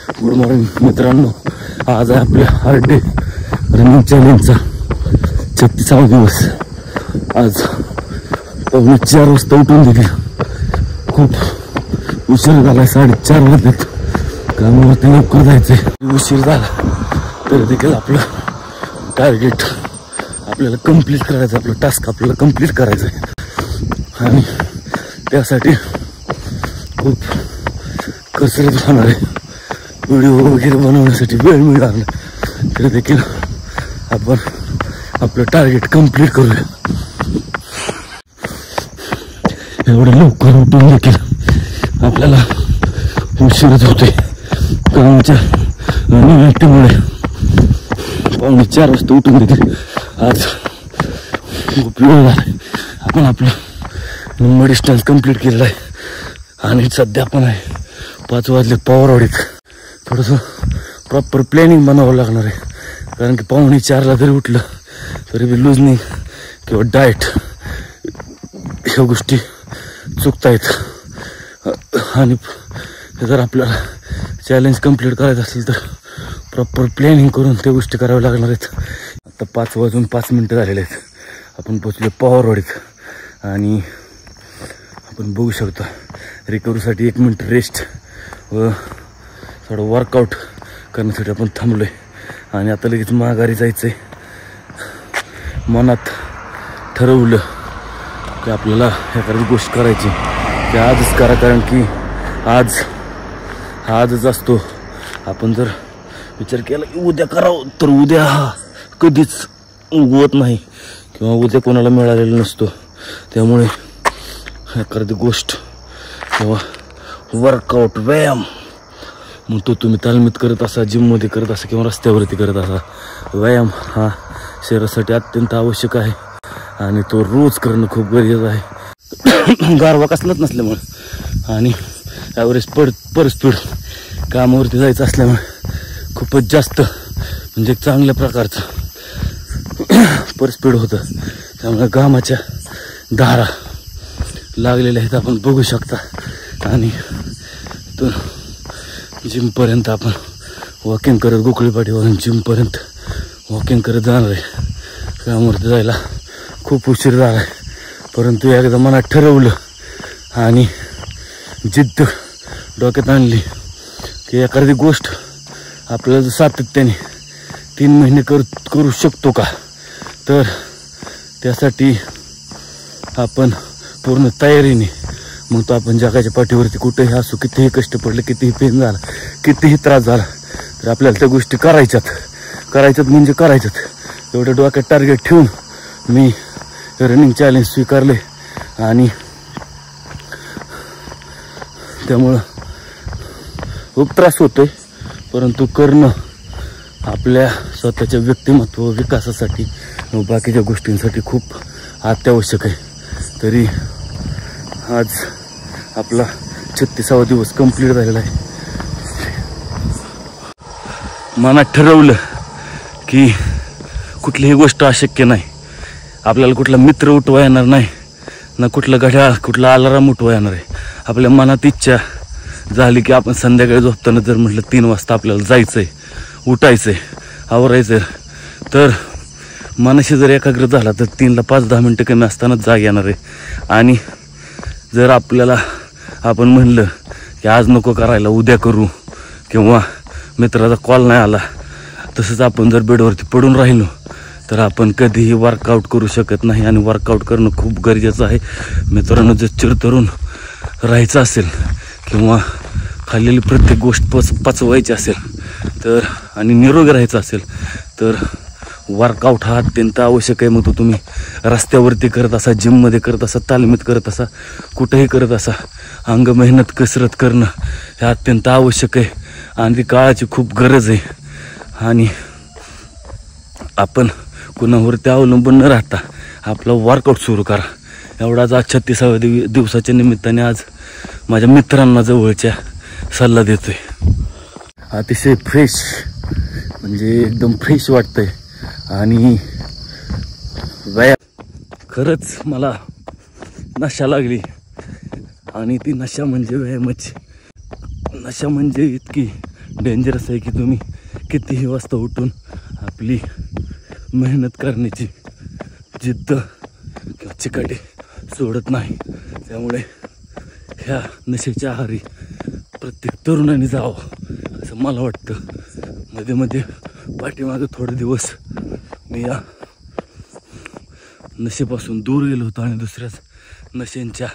Good morning मित्रांनो. आज आहे आपल्या हार्ड डे रनिंग चॅलेंजचा 36वा दिवस. आज 4:15 वाजता उठून देखील खूप उशीर झाला. 4:30 वाजलेत. कामावरती लवकर जायचंय. उशीर झाला तर देखील आपलं टार्गेट आपल्याला कंप्लीट करायचं. आपलं टास्क आपल्याला कंप्लीट करायचं आहे आणि त्यासाठी खूप कसरत होणार आहे. व्हिडिओ वगैरे बनवण्यासाठी वेळ मिळणार नाही तरी देखील आपण आपलं टार्गेट कंप्लीट करूया. एवढं लवकर उठून देखील आपल्याला उशीरच होते. कामाच्या निमित्तामुळे 4:15 वाजता उठून देखील आज खूप वेळ झाला. आपण आपलं निम्मा डिस्टन्स कंप्लीट केलेला आहे आणि सध्या आपण आहे 5 वाजले पवारवाडीत. थोडंसं प्रॉपर प्लॅनिंग बनावं लागणार आहे कारण की 3:45ला जरी उठलं तरी बी लूजनिंग किंवा डाएट ह्या गोष्टी चुकतायत. आणि जर आपल्याला चॅलेंज कंप्लीट करायचं असेल तर प्रॉपर प्लॅनिंग करून त्या गोष्टी कराव्या लागणार आहेत. आता 5:05 झालेले आहेत. आपण पोचलो पवारवाडीत आणि आपण बघू शकता रिकव्हरीसाठी 1 मिनिट रेस्ट व थोडं वर्कआउट करण्यासाठी आपण थांबलो आहे. आणि आता लगेच माघारी जायचं आहे. मनात ठरवलं की आपल्याला एखादी गोष्ट करायची की आजच करा कारण की आजच असतो. आपण जर विचार केला की उद्या करावं तर उद्या कधीच उगवत नाही किंवा उद्या कोणाला मिळालेला नसतो. त्यामुळे एखादी गोष्ट किंवा वर्कआउट व्यायाम मग तो तुम्ही तालमीत करत असा, जिममध्ये करत असा किंवा रस्त्यावरती करत असा, व्यायाम हा शरीरासाठी अत्यंत आवश्यक आहे आणि तो रोज करणं खूप गरजेचं आहे. गारवा कसलाच नसल्यामुळे आणि ॲव्हरेज पर स्पीड कामावरती जायचं असल्यामुळे खूपच जास्त म्हणजे चांगल्या प्रकारचं पर स्पीड होतं. त्यामुळे घामाच्या धारा लागलेल्या आहेत आपण बघू शकता. आणि तो जिमपर्यंत आपण वॉकिंग करत गोकुळीपाटीवरून जिमपर्यंत वॉकिंग करत जाणार आहे. कामावरती जायला खूप उशीर झाला आहे परंतु एकदा मनात ठरवलं आणि जिद्द डोक्यात आणली की एखादी गोष्ट आपल्याला सातत्याने 3 महिने करू शकतो का तर त्यासाठी आपण पूर्ण तयारीने मग तो आपण जगाच्या पाठीवरती कुठेही असू, कितीही कष्ट पडले, कितीही पेन झाला, कितीही त्रास झाला तर आपल्याला त्या गोष्टी करायच्यात म्हणजे करायच्यात. एवढं डोक्यात टार्गेट ठेवून मी रनिंग चॅलेंज स्वीकारले आणि त्यामुळं खूप त्रास होतोय परंतु करणं आपल्या स्वतःच्या व्यक्तिमत्व विकासासाठी व बाकीच्या गोष्टींसाठी खूप अत्यावश्यक आहे. तरी आज आपला 36वा दिवस कंप्लीट झालेला आहे. मनात ठरवलं की कुठलीही गोष्ट अशक्य नाही. आपल्याला कुठला मित्र उठवा येणार नाही ना कुठलं घड्याळ कुठला अलाराम उठवा येणार आहे. आपल्या मनात इच्छा झाली की आपण संध्याकाळी झोपताना जर म्हटलं 3 वाजता आपल्याला जायचंय, उठायचंय, आवरायचंय तर मनाशी जर एकाग्र झाला तर 3ला 5-10 मिनटं कमी असतानाच जाग येणार आहे. आणि जर आपल्याला आपण म्हणलं की आज नको करायला उद्या करू किंवा मित्राचा कॉल नाही आला तसंच आपण जर बेडवरती पडून राहिलो तर आपण कधीही वर्कआउट करू शकत नाही. आणि वर्कआउट करणं खूप गरजेचं आहे मित्रांनो. जर चिरतरून राहायचं असेल किंवा खाल्लेली प्रत्येक गोष्ट पचवायची असेल तर आणि निरोगी राहायचं असेल तर वर्कआउट हा अत्यंत आवश्यक आहे. मग तो तुम्ही रस्त्यावरती करत असा, जिममध्ये करत असा, तालमीत करत असा, कुठेही करत असा, अंग मेहनत कसरत करणं हे अत्यंत आवश्यक आहे आणि ती काळाची खूप गरज आहे. आणि आपण कुणावरती अवलंबून न राहता आपला वर्कआउट सुरू करा. एवढाच आज 36व्या दिवसाच्या निमित्ताने आज माझ्या मित्रांना जवळच्या सल्ला देतोय. अतिशय फ्रेश म्हणजे एकदम फ्रेश वाटतंय आणि व्यायाम खरंच मला नशा लागली आणि ती नशा म्हणजे व्यायामाची नशा म्हणजे इतकी डेंजरस आहे की तुम्ही कितीही वाजता उठून आपली मेहनत करण्याची जिद्द किंवा चिकाटी सोडत नाही. त्यामुळे ह्या नशेच्या आहारी प्रत्येक तरुणाने जावं असं मला वाटतं. मध्ये मध्ये पाठीमागं थोडे दिवस मी या नशेपासून दूर गेलो होतो आणि दुसऱ्याच नशेंच्या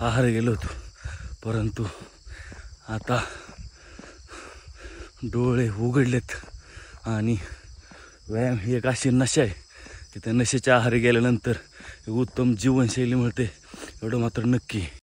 आहारी गेलो होतो. परंतु आता डोळे उघडलेत आणि व्यायाम ही एक अशी नशा आहे की त्या नशेच्या आहारी गेल्यानंतर उत्तम जीवनशैली मिळते एवढं मात्र नक्की.